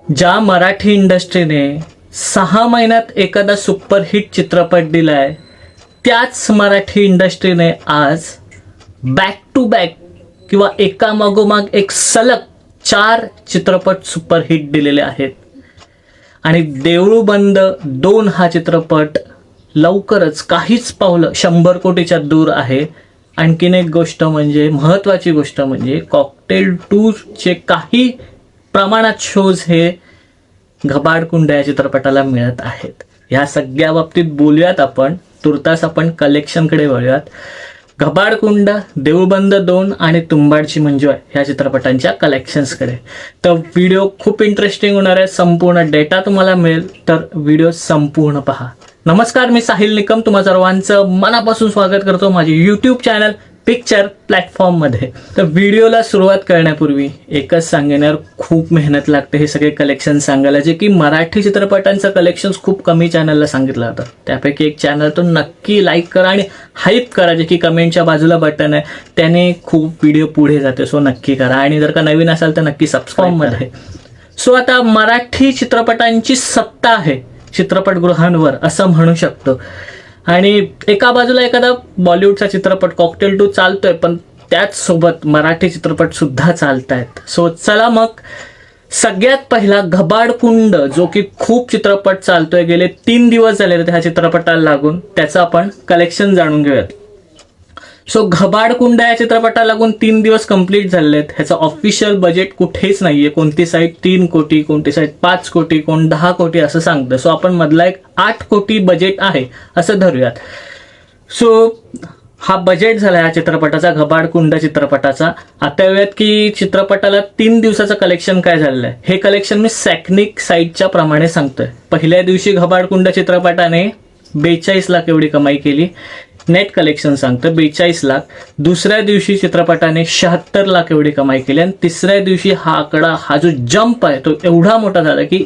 ज्या मराठी इंडस्ट्रीने 6 महिन्यात एखादा सुपरहिट चित्रपट दिलाय, त्याच मराठी इंडस्ट्रीने आज बॅक टू बॅक किंवा एका मागोमाग एक सलग 4 चित्रपट सुपरहिट दिलेले आहेत. आणि देऊळ बंद 2 हा चित्रपट लवकरच काहीच पावलं 100 कोटीच्या दूर आहे. आणखीन एक गोष्ट म्हणजे महत्त्वाची गोष्ट म्हणजे कॉकटेल 2 चे काही प्रमाणात शोज हे घबाडकुंड या चित्रपटाला मिळत आहेत. ह्या सगळ्या बाबतीत बोलूयात आपण. तुर्तास आपण कलेक्शनकडे वळूयात. घबाडकुंड, देऊळबंद 2 आणि तुंबाडची मंजू आहे ह्या चित्रपटांच्या कलेक्शन्सकडे. तर व्हिडिओ खूप इंटरेस्टिंग होणार आहे. संपूर्ण डेटा तुम्हाला मिळेल, तर व्हिडिओ संपूर्ण पहा. नमस्कार, मी साहिल निकम तुम्हा सर्वांचं मनापासून स्वागत करतो माझे यूट्यूब चॅनल पिक्चर प्लॅटफॉर्ममध्ये. तर व्हिडिओला सुरुवात करण्यापूर्वी एकच सांगेन, यार खूप मेहनत लागते हे सगळे कलेक्शन सांगायला, जे की मराठी चित्रपटांचं कलेक्शन्स खूप कमी चॅनलला सांगितलं होतं. त्यापैकी एक चॅनल तो नक्की लाईक करा आणि हाईप करा, जे की कमेंटच्या बाजूला बटन आहे, त्याने खूप व्हिडिओ पुढे जाते. सो नक्की करा. आणि जर का नवीन असाल तर नक्की सबस्क्राईबमध्ये. सो आता मराठी चित्रपटांची सत्ता आहे चित्रपटगृहांवर असं म्हणू शकतो. आणि एका बाजूला एखादा बॉलिवूडचा चित्रपट कॉकटेल 2 चालतोय, पण त्याच सोबत मराठी चित्रपट सुद्धा चालतायत. सो चला मग सगळ्यात पहिला घबाडकुंड, जो की खूप चित्रपट चालतोय, गेले 3 दिवस झाले ह्या चित्रपटाला लागून, त्याचं आपण कलेक्शन जाणून घेऊयात. सो घबाडकुंड या चित्रपटाला लागून 3 दिवस कंप्लीट झालेले आहेत. ह्याचं ऑफिशियल बजेट कुठेच नाहीये. कोणती साईट 3 कोटी, कोणती साईट 5 कोटी, कोण 10 कोटी असं सांगतं. सो आपण मधला एक 8 कोटी बजेट आहे असं धरूयात. सो हा बजेट झाला या चित्रपटाचा, घबाडकुंड चित्रपटाचा. आता येऊयात की चित्रपटाला 3 दिवसाचं कलेक्शन काय झालेलं आहे. हे कलेक्शन मी सॅकनिक साईटच्या प्रमाणे सांगतोय. पहिल्या दिवशी घबाडकुंड चित्रपटाने 42 लाख एवढी कमाई केली. नेट कलेक्शन सांगतं 42 लाख. दुसऱ्या दिवशी चित्रपटाने 76 लाख एवढी कमाई केली. आणि तिसऱ्या दिवशी हा आकडा, हा जो जंप आहे तो एवढा मोठा झाला की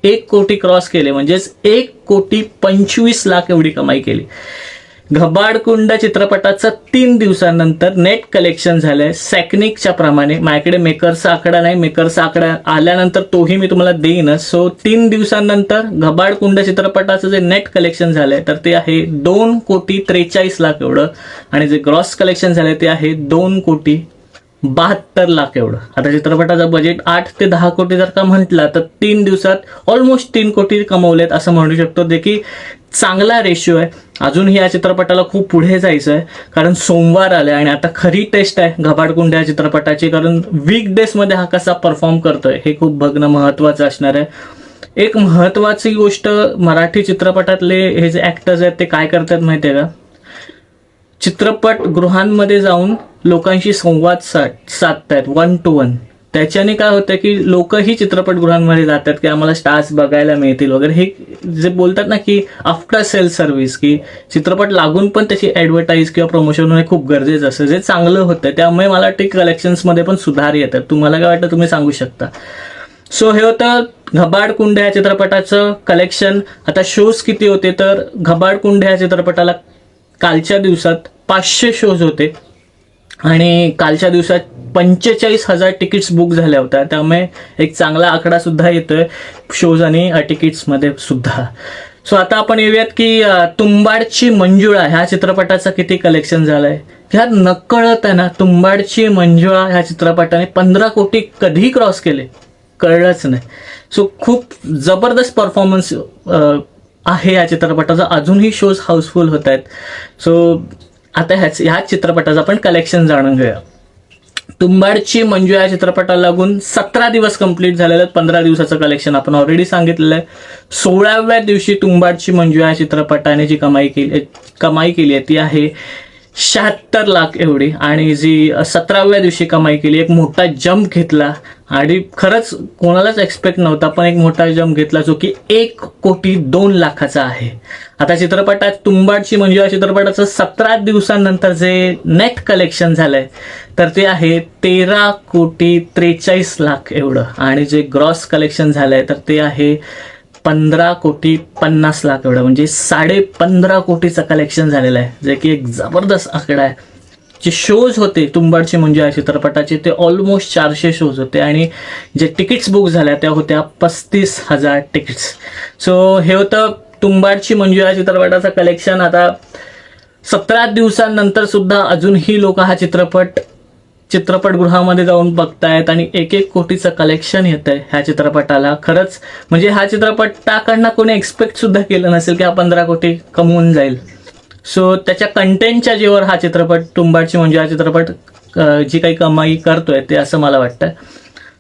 1 कोटी क्रॉस केले, म्हणजेच 1,25,00,000 एवढी कमाई केली. घबाडकुंड चित्रपटाचं 3 दिवसानंतर नेट कलेक्शन झालंय सॅकनिकच्या प्रमाणे. माझ्याकडे मेकरचा आकडा नाही, मेकरचा आकडा आल्यानंतर तोही मी तुम्हाला देईनच. सो 3 दिवसानंतर घबाडकुंड चित्रपटाचं जे नेट कलेक्शन झालंय तर ते आहे 2,43,00,000 एवढं. आणि जे ग्रॉस कलेक्शन झालंय ते आहे 2,72,00,000 एवढं. आता चित्रपटाचं बजेट 8 ते 10 कोटी जर का म्हटलं, तर 3 दिवसात ऑलमोस्ट 3 कोटी कमवलेत असं म्हणू शकतो, जे की चांगला रेशिओ आहे. अजूनही या चित्रपटाला खूप पुढे जायचं आहे, कारण सोमवार आले आणि आता खरी टेस्ट आहे घबाडकुंड या चित्रपटाची. कारण वीकडेजमध्ये हा कसा परफॉर्म करतोय हे खूप बघणं महत्त्वाचं असणार आहे. एक महत्त्वाची गोष्ट, मराठी चित्रपटातले हे जे ॲक्टर्स आहेत ते काय करतात माहिती आहे का, चित्रपटगृहांमध्ये जाऊन लोकांशी संवाद साधतायत 1 to 1. त्याच्याने काय होतं की लोकही चित्रपटगृहांमध्ये जातात की आम्हाला स्टार्स बघायला मिळतील वगैरे. हे जे बोलतात ना की आफ्टर सेल सर्व्हिस, की चित्रपट लागून पण त्याची ॲडव्हर्टाईज किंवा प्रमोशन होणे खूप गरजेचं असतं, जे चांगलं होतं. त्यामुळे मला वाटतं कलेक्शन्समध्ये पण सुधार येतात. तुम्हाला काय वाटतं तुम्ही सांगू शकता. सो हे होतं घबाडकुंड या चित्रपटाचं कलेक्शन. आता शोज किती होते, तर घबाडकुंड या चित्रपटाला कालच्या दिवसात 500 शोज होते आणि कालच्या दिवसात 45,000 तिकीट्स बुक झाल्या होत्या. त्यामुळे एक चांगला आकडा सुद्धा येतोय शोज आणि तिकीट्समध्ये सुद्धा. सो आता आपण येऊयात की तुंबाडची मंजुळा ह्या चित्रपटाचं किती कलेक्शन झालंय. ह्या नकळत आहे ना, तुंबाडची मंजुळा ह्या चित्रपटाने 15 कोटी कधी क्रॉस केले कळलंच नाही. सो खूप जबरदस्त परफॉर्मन्स आहे या चित्रपटाचा. अजूनही शोज हाऊसफुल होत आहेत. सो आता ह्याच चित्रपटाचं आपण कलेक्शन जाणून घेऊया. तुंबाडची मंजू या चित्रपटाला लागून 17 दिवस कंप्लीट झालेलं. 15 दिवसाचं कलेक्शन आपण ऑलरेडी सांगितलेलं आहे. 16व्या दिवशी तुंबाडची मंजू या चित्रपटाने जी कमाई केली आहे ती आहे 76 लाख एवढी. आणि जी 17व्या दिवशी कमाई केली, एक मोठा जंप घेतला आणि खरंच कोणालाच एक्सपेक्ट नव्हता, पण एक मोठा जंप घेतला जो की 1,02,00,000 आहे. आता चित्रपटात तुंबाडची मंजू या चित्रपटाचं 17 दिवसांनंतर जे नेट कलेक्शन झालंय तर ते आहे 13,43,00,000 एवढं. आणि जे ग्रॉस कलेक्शन झालंय तर ते आहे 15,50,00,000 एवढं. म्हणजे 15.5 कोटीचं कलेक्शन झालेलं आहे, जे की एक जबरदस्त आकडा आहे. जे शोज होते तुंबाडची मंजू या चित्रपटाचे ते ऑलमोस्ट 400 शोज होते आणि जे तिकीट्स बुक झाल्या त्या होत्या 35,000 तिकीट्स. सो हे होतं तुंबाडची मंजू या चित्रपटाचं कलेक्शन. आता 17 दिवसांनंतर सुद्धा अजूनही लोक हा चित्रपटगृहामध्ये जाऊन बघतायत आणि 1 कोटीचं कलेक्शन येत आहे ह्या चित्रपटाला. खरंच म्हणजे हा चित्रपटाकडनं कोणी एक्सपेक्ट सुद्धा केलं नसेल की हा 15 कोटी कमवून जाईल. सो त्याच्या कंटेंटच्या जीवर हा चित्रपट तुंबाडची मंजू हा चित्रपट जी काही कमाई करतोय ते असं मला वाटतं.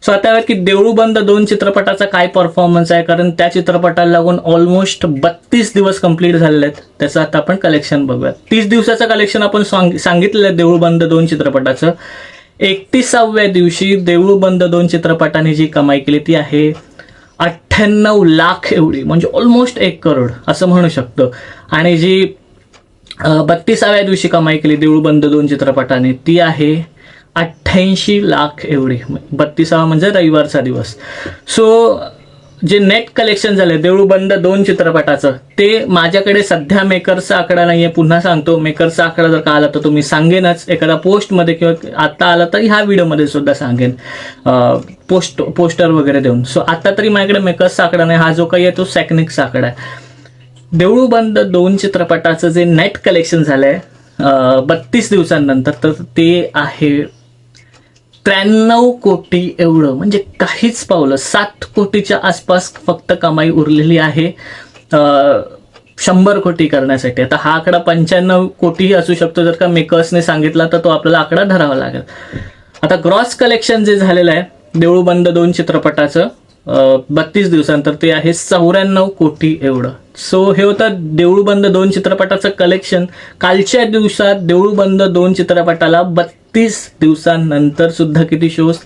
सो आता की देऊळ बंद 2 चित्रपटाचा काय परफॉर्मन्स आहे, कारण त्या चित्रपटाला लागून ऑलमोस्ट 32 दिवस कंप्लीट झालेले आहेत. त्याचं आता आपण कलेक्शन बघूया. 30 दिवसाचं कलेक्शन आपण सांगितलेलं आहे देऊळ बंद 2 चित्रपटाचं. 31व्या दिवशी देऊळ बंद 2 चित्रपटाने जी कमाई केली ती आहे 98 लाख एवढी, म्हणजे ऑलमोस्ट 1 करोड असं म्हणू शकतो. आणि जी 32व्या दिवशी कमाई केली देऊळ बंद 2 चित्रपटाने ती आहे 88 लाख एवढी. 32वा म्हणजे रविवारचा दिवस. सो जे नेट कलेक्शन झाले देऊळ बंद 2 चित्रपटाचं ते माझ्याकडे सध्या मेकरचा आकडा नाहीये. पुन्हा सांगतो, मेकरचा आकडा जर का आला तर तुम्ही सांगेनच एखादा पोस्टमध्ये किंवा आता आला तर ह्या व्हिडिओमध्ये सुद्धा सांगेन पोस्टर वगैरे देऊन. सो आता तरी माझ्याकडे मेकरचा आकडा नाही. हा जो काही आहे तो सॅकनिकचा आकडा आहे. देऊळ बंद 2 चित्रपटाचं जे नेट कलेक्शन झालंय 32 दिवसांनंतर तर ते आहे 93 कोटी एवढं, म्हणजे काहीच पावलं. 7 कोटीच्या आसपास फक्त कमाई उरलेली आहे 100 कोटी करण्यासाठी. आता हा आकडा 95 कोटीही असू शकतो जर का मेकर्सने सांगितला तर तो आपल्याला आकडा धरावा लागेल. आता ग्रॉस कलेक्शन जे झालेलं आहे देऊळ बंद 2 चित्रपटाचं 32 दिवसांतर ते आहे 94 कोटी एवढं. सो हे होतं देऊळ बंद 2 चित्रपटाचं कलेक्शन. कालच्या दिवसात देऊळ बंद 2 चित्रपटाला 32 दिवसांनंतर सुद्धा किती शोज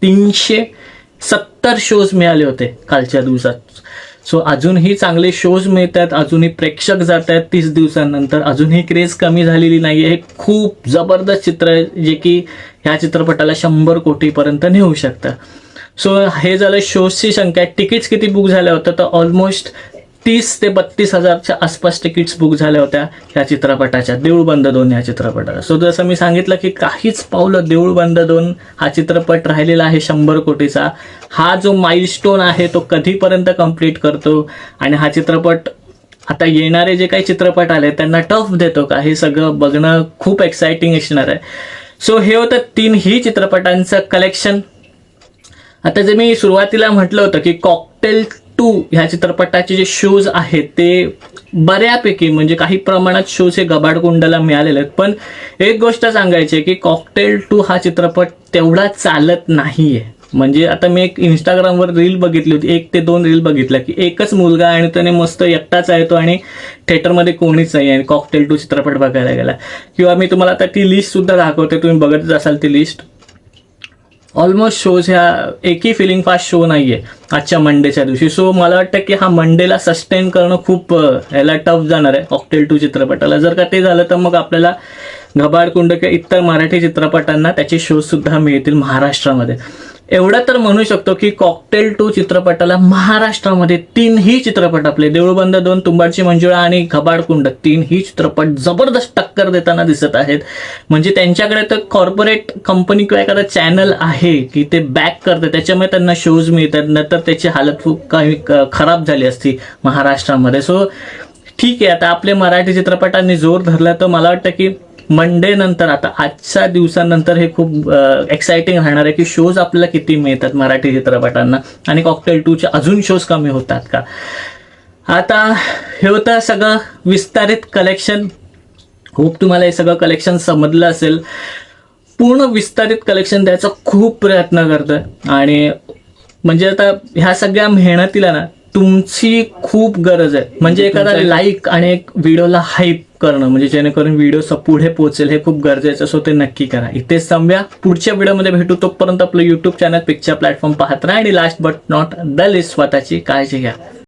370 शोज मिळाले होते कालच्या दिवसात. सो अजूनही चांगले शोज मिळतात, अजूनही प्रेक्षक जात आहेत 30 दिवसांनंतर. अजूनही क्रेज कमी झालेली नाही आहे. हे खूप जबरदस्त चित्र आहे जे की ह्या चित्रपटाला 100 कोटीपर्यंत नेऊ शकतं. सो हे झालं शोजची संख्या. तिकीट्स किती बुक झाल्या होत्या तर ऑलमोस्ट 30 ते 32,000च्या आसपास तिकीट्स बुक झाल्या होत्या ह्या चित्रपटाच्या देऊळ बंद 2 या चित्रपटाला. सो जसं मी सांगितलं की काहीच पावलं देऊळ बंद 2 हा चित्रपट राहिलेला आहे 100 कोटीचा. हा जो माइलस्टोन आहे तो कधीपर्यंत कंप्लीट करतो आणि हा चित्रपट आता येणारे जे काही चित्रपट आले त्यांना टफ देतो का, हे सगळं बघणं खूप एक्साइटिंग असणार आहे. सो हे होतं 3ही चित्रपटांचं कलेक्शन. आता जे मी सुरुवातीला म्हटलं होतं की कॉकटेल 2 ह्या चित्रपटाचे जे शोज आहेत ते बऱ्यापैकी म्हणजे काही प्रमाणात शोज हे गबाडकुंडला मिळालेले आहेत. पण एक गोष्ट सांगायची आहे की कॉकटेल 2 हा चित्रपट तेवढा चालत नाहीये. म्हणजे आता मी एक इंस्टाग्रामवर रील बघितली होती, 1 ते 2 रील बघितल्या की एकच मुलगा आणि त्याने मस्त एकटाच आहे तो आणि थिएटरमध्ये कोणीच नाही आहे कॉकटेल 2 चित्रपट बघायला गेला. किंवा मी तुम्हाला आता ती लिस्ट सुद्धा दाखवते, तुम्ही बघतच असाल ती लिस्ट. ऑलमोस्ट शोज ह्या एकही फिलिंग फास्ट शो नाहीये आजच्या मंडेच्या दिवशी. सो मला वाटतं की हा मंडेला सस्टेन करणं खूप ह्याला टफ जाणार आहे कॉकटेल 2 चित्रपटाला. जर का ते झालं तर मग आपल्याला घबाडकुंड किंवा इतर मराठी चित्रपटांना त्याचे शोज सुद्धा मिळतील महाराष्ट्रामध्ये. एवढं तर म्हणू शकतो की कॉकटेल 2 चित्रपटाला महाराष्ट्रामध्ये 3ही चित्रपट आपले देऊळ बंद 2, तुंबाडची मंजुळा आणि घबाडकुंड 3ही चित्रपट जबरदस्त टक्कर देताना दिसत आहेत. म्हणजे त्यांच्याकडे तर कॉर्पोरेट कंपनी किंवा एखादा चॅनल आहे की ते बॅक करते, त्याच्यामुळे त्यांना शोज मिळतात. नंतर त्याची हालत खूप काही खराब झाली असती महाराष्ट्रामध्ये. सो ठीक आहे, आता आपल्या मराठी चित्रपटांनी जोर धरला तर मला वाटतं की मंडे नंतर आता आजच्या दिवसानंतर हे खूप एक्साइटिंग राहणार आहे की शोज आपल्याला किती मिळतात मराठी चित्रपटांना आणि कॉकटेल 2चे अजून शोज कमी होतात का. आता हे होतं सगळं विस्तारित कलेक्शन. खूप तुम्हाला हे सगळं कलेक्शन समजलं असेल. पूर्ण विस्तारित कलेक्शन द्यायचा खूप प्रयत्न करतोय आणि म्हणजे आता ह्या सगळ्या मेहनतीला ना तुमची खूप गरज आहे. म्हणजे एखादा लाईक आणि एक व्हिडिओला हाईप करणं म्हणजे जेणेकरून व्हिडिओ पुढे पोहोचेल हे खूप गरजेचं. सो ते नक्की करा. इथेच थांबूया, पुढच्या व्हिडिओमध्ये भेटू. तोपर्यंत आपलं युट्यूब चॅनल पिक्चर प्लॅटफॉर्म पाहत राहा आणि last but not the list स्वतःची काळजी घ्या.